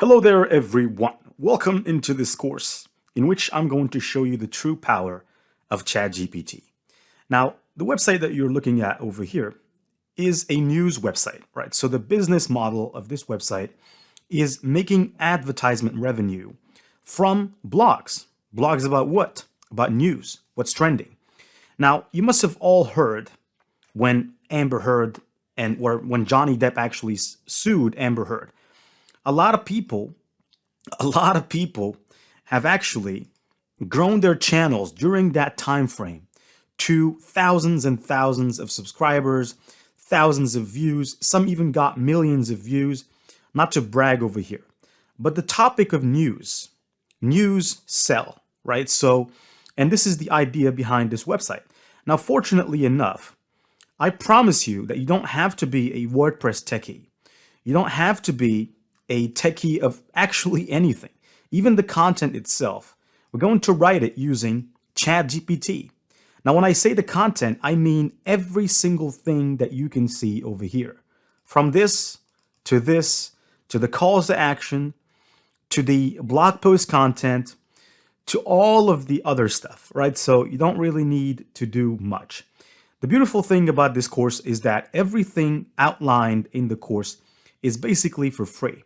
Hello there, everyone. Welcome into this course in which I'm going to show you the true power of ChatGPT. Now, the website that you're looking at over here is a news website, right? So the business model of this website is making advertisement revenue from blogs. Blogs about what? About news, what's trending. Now, you must have all heard when Amber Heard or when Johnny Depp actually sued Amber Heard. A lot of people a lot of people have actually grown their channels during that time frame to thousands and thousands of subscribers, thousands of views. Some even got millions of views. Not to brag over here, but the topic of news sell, right? So, and this is the idea behind this website. Now, fortunately enough, I promise you that you don't have to be a WordPress techie. You don't have to be a techie of actually anything, even the content itself. We're going to write it using ChatGPT. Now, when I say the content, I mean every single thing that you can see over here. From this, to the calls to action, to the blog post content, to all of the other stuff, right? So you don't really need to do much. The beautiful thing about this course is that everything outlined in the course is basically for free.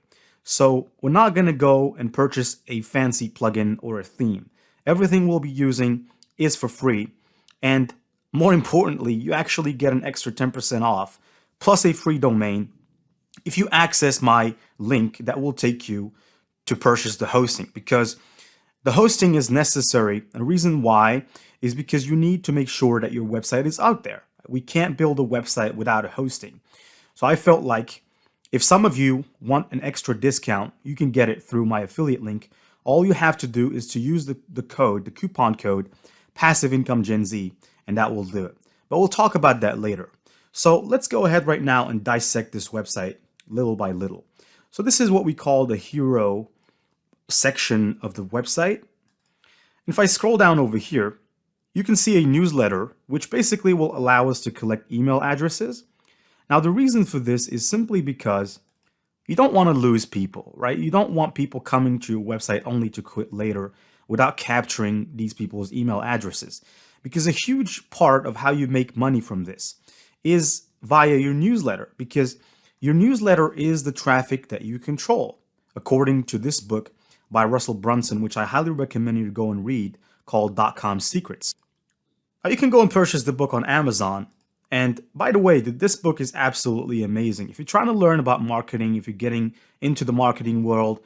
So we're not going to go and purchase a fancy plugin or a theme. Everything we'll be using is for free. And more importantly, you actually get an extra 10% off plus a free domain if you access my link that will take you to purchase the hosting, because the hosting is necessary. The reason why is because you need to make sure that your website is out there. We can't build a website without a hosting. So I felt like if some of you want an extra discount, you can get it through my affiliate link. All you have to do is to use the coupon code, Passive Income Gen Z, and that will do it. But we'll talk about that later. So let's go ahead right now and dissect this website little by little. So this is what we call the hero section of the website. And if I scroll down over here, you can see a newsletter, which basically will allow us to collect email addresses. Now, the reason for this is simply because you don't want to lose people, right? You don't want people coming to your website only to quit later without capturing these people's email addresses. Because a huge part of how you make money from this is via your newsletter, because your newsletter is the traffic that you control, according to this book by Russell Brunson, which I highly recommend you to go and read, called .com Secrets. Now, you can go and purchase the book on Amazon. And by the way, this book is absolutely amazing. If you're trying to learn about marketing, if you're getting into the marketing world,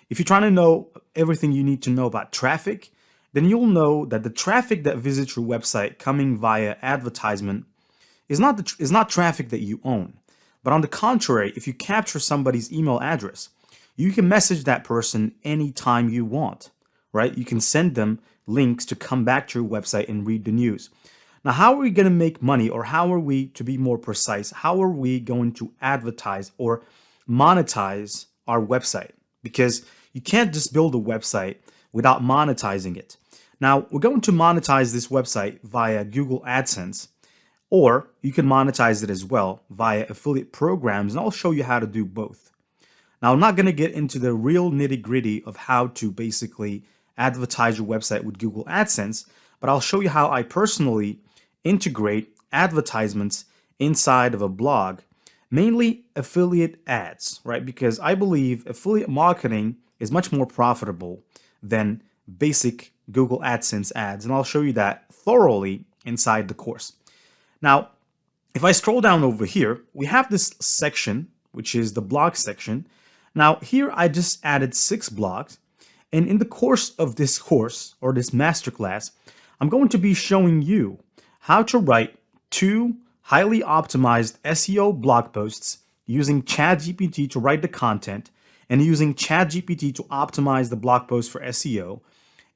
if you're trying to know everything you need to know about traffic, then you'll know that the traffic that visits your website coming via advertisement is not traffic that you own. But on the contrary, if you capture somebody's email address, you can message that person anytime you want, right? You can send them links to come back to your website and read the news. Now, how are we going to make money, or how are we, to be more precise, how are we going to advertise or monetize our website? Because you can't just build a website without monetizing it. Now, we're going to monetize this website via Google AdSense, or you can monetize it as well via affiliate programs, and I'll show you how to do both. Now, I'm not going to get into the real nitty-gritty of how to basically advertise your website with Google AdSense, but I'll show you how I personally integrate advertisements inside of a blog, mainly affiliate ads, right? Because I believe affiliate marketing is much more profitable than basic Google AdSense ads, and I'll show you that thoroughly inside the course. Now, if I scroll down over here, we have this section, which is the blog section. Now, here I just added 6 blogs, and in the course of this course, or this masterclass, I'm going to be showing you how to write 2 highly optimized SEO blog posts using ChatGPT to write the content and using ChatGPT to optimize the blog post for SEO.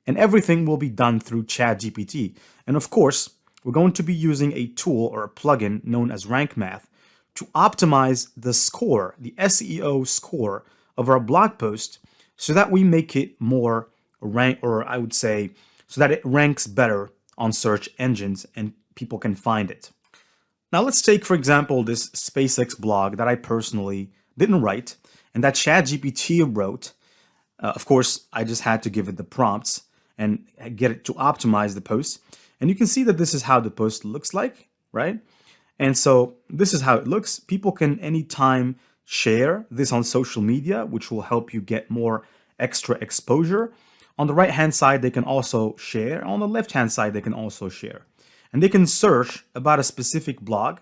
And everything will be done through ChatGPT. And of course, we're going to be using a tool or a plugin known as Rank Math to optimize the score, the SEO score of our blog post, so that we make it more so that it ranks better on search engines and people can find it. Now let's take, for example, this SpaceX blog that I personally didn't write and that ChatGPT wrote. Of course, I just had to give it the prompts and get it to optimize the post. And you can see that this is how the post looks like, right? And so this is how it looks. People can anytime share this on social media, which will help you get more extra exposure. On the right-hand side, they can also share. On the left-hand side, they can also share. And they can search about a specific blog,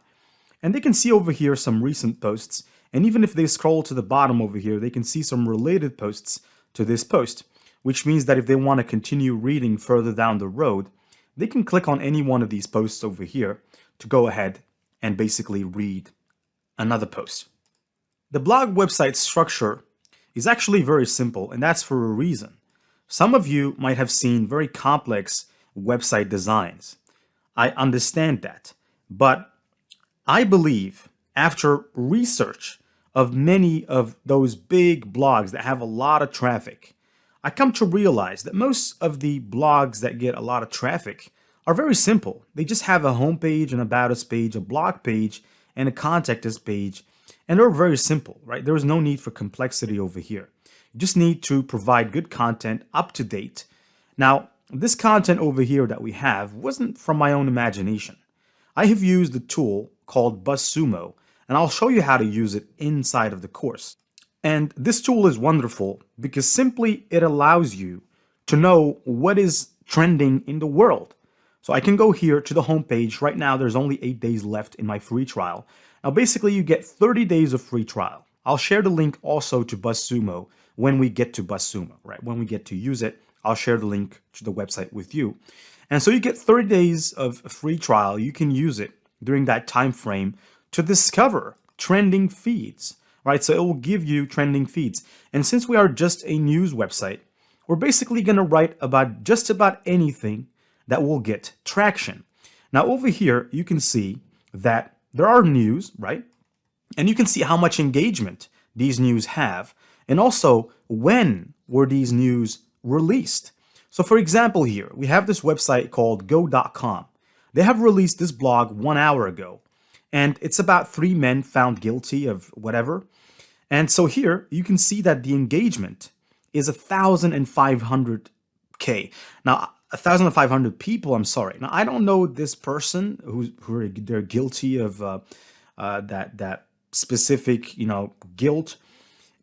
and they can see over here some recent posts. And even if they scroll to the bottom over here, they can see some related posts to this post, which means that if they want to continue reading further down the road, they can click on any one of these posts over here to go ahead and basically read another post. The blog website structure is actually very simple, and that's for a reason. Some of you might have seen very complex website designs. I understand that, but I believe after research of many of those big blogs that have a lot of traffic, I come to realize that most of the blogs that get a lot of traffic are very simple. They just have a homepage, an about us page, a blog page, and a contact us page, and they're very simple, right? There is no need for complexity over here. You just need to provide good content, up to date. Now, this content over here that we have wasn't from my own imagination. I have used a tool called BuzzSumo, and I'll show you how to use it inside of the course. And this tool is wonderful because simply it allows you to know what is trending in the world. So I can go here to the home page. Right now, there's only 8 days left in my free trial. Now, basically, you get 30 days of free trial. I'll share the link also to BuzzSumo when we get to BuzzSumo, right? When we get to use it, I'll share the link to the website with you. And so you get 30 days of free trial. You can use it during that time frame to discover trending feeds, right? So it will give you trending feeds. And since we are just a news website, we're basically going to write about just about anything that will get traction. Now over here, you can see that there are news, right? And you can see how much engagement these news have, and also when were these news released. So for example here, we have this website called go.com. They have released this blog 1 hour ago, and it's about 3 men found guilty of whatever. And so here you can see that the engagement is 1,500K. Now, 1,500 people, I'm sorry. Now, I don't know this person they're guilty of that specific, guilt.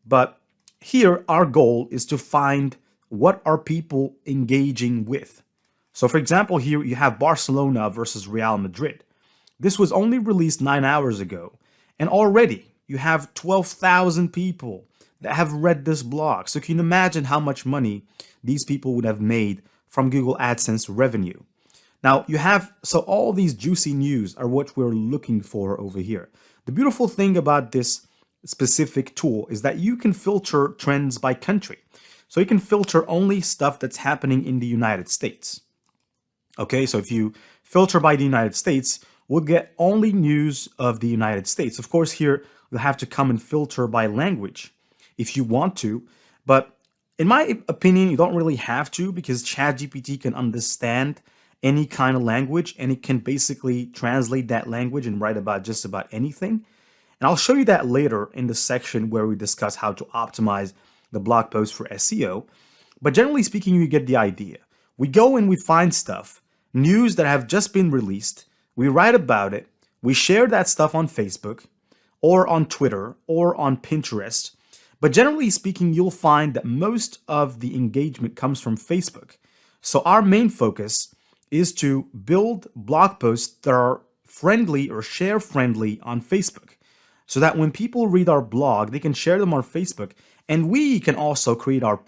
But here, our goal is to find what are people engaging with. So, for example, here you have Barcelona versus Real Madrid. This was only released 9 hours ago, and already you have 12,000 people that have read this blog. So, can you imagine how much money these people would have made from Google AdSense revenue? Now, so all these juicy news are what we're looking for over here. The beautiful thing about this specific tool is that you can filter trends by country. So you can filter only stuff that's happening in the United States. Okay, so if you filter by the United States, we'll get only news of the United States. Of course, here you'll have to come and filter by language if you want to. But in my opinion, you don't really have to, because ChatGPT can understand any kind of language, and it can basically translate that language and write about just about anything. And I'll show you that later in the section where we discuss how to optimize the blog post for SEO. But generally speaking, you get the idea. We go and we find stuff, news that have just been released, we write about it, we share that stuff on Facebook or on Twitter or on Pinterest. But generally speaking, you'll find that most of the engagement comes from Facebook. So our main focus is to build blog posts that are friendly or share friendly on Facebook, so that when people read our blog, they can share them on Facebook. And we can also create our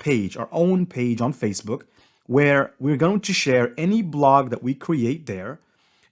own page on Facebook, where we're going to share any blog that we create there.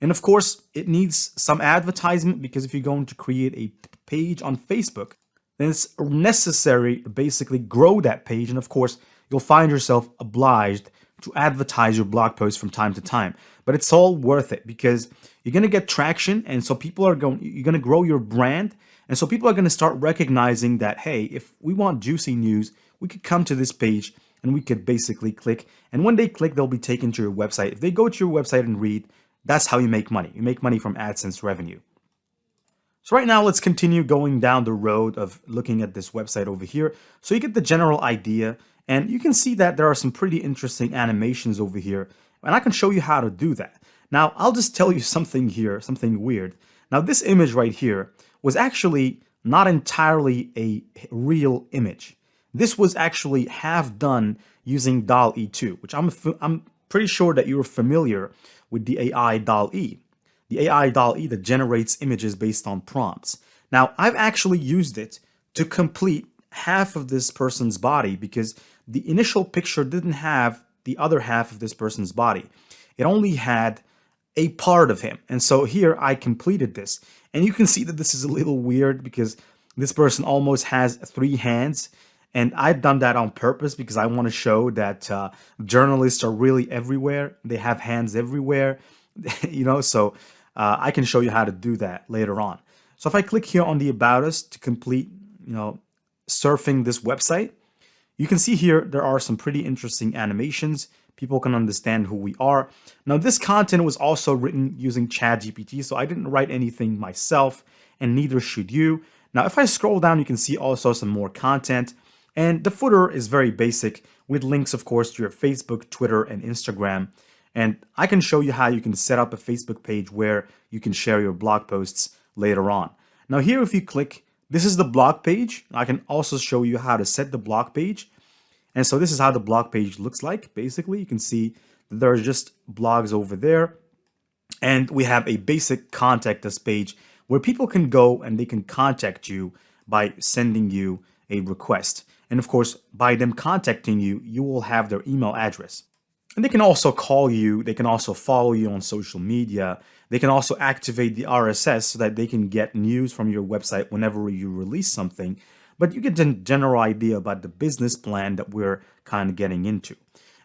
And of course, it needs some advertisement, because if you're going to create a page on Facebook, then it's necessary to basically grow that page. And of course, you'll find yourself obliged to advertise your blog posts from time to time. But it's all worth it, because you're going to get traction. And so you're going to grow your brand. And so people are going to start recognizing that, hey, if we want juicy news, we could come to this page and we could basically click. And when they click, they'll be taken to your website. If they go to your website and read, that's how you make money. You make money from AdSense revenue. So right now, let's continue going down the road of looking at this website over here. So you get the general idea. And you can see that there are some pretty interesting animations over here, and I can show you how to do that. Now, I'll just tell you something here, something weird. Now, this image right here was actually not entirely a real image. This was actually half done using DALL-E 2, which I'm pretty sure that you're familiar with the AI DALL-E. The AI DALL-E that generates images based on prompts. Now, I've actually used it to complete half of this person's body because the initial picture didn't have the other half of this person's body. It only had a part of him. And so here I completed this. And you can see that this is a little weird because this person almost has 3 hands. And I've done that on purpose because I want to show that journalists are really everywhere. They have hands everywhere, so I can show you how to do that later on. So if I click here on the About Us to complete, surfing this website, you can see here there are some pretty interesting animations. People can understand who we are. Now, this content was also written using ChatGPT, so I didn't write anything myself, and neither should you. Now, if I scroll down, you can see also some more content, and the footer is very basic with links, of course, to your Facebook, Twitter, and Instagram. And I can show you how you can set up a Facebook page where you can share your blog posts later on. Now, here, if you click, this is the blog page. I can also show you how to set the blog page. And so this is how the blog page looks like. Basically, you can see that there are just blogs over there. And we have a basic contact us page where people can go and they can contact you by sending you a request. And of course, by them contacting you, you will have their email address. And they can also call you. They can also follow you on social media. They can also activate the RSS so that they can get news from your website whenever you release something. But you get a general idea about the business plan that we're kind of getting into.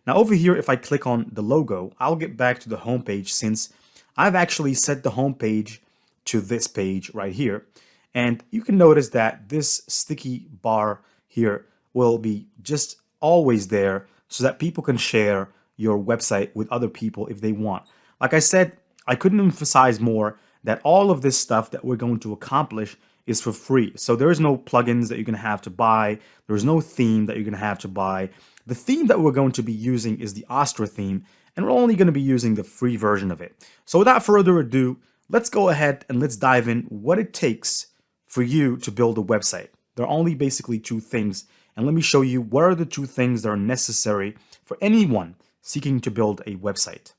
Now over here, if I click on the logo, I'll get back to the homepage since I've actually set the homepage to this page right here. And you can notice that this sticky bar here will be just always there so that people can share your website with other people if they want. Like I said, I couldn't emphasize more that all of this stuff that we're going to accomplish is for free. So there is no plugins that you're going to have to buy. There's no theme that you're going to have to buy. The theme that we're going to be using is the Astra theme, and we're only going to be using the free version of it. So without further ado, let's go ahead and let's dive in what it takes for you to build a website. There are only basically 2 things, and let me show you what are the 2 things that are necessary for anyone seeking to build a website.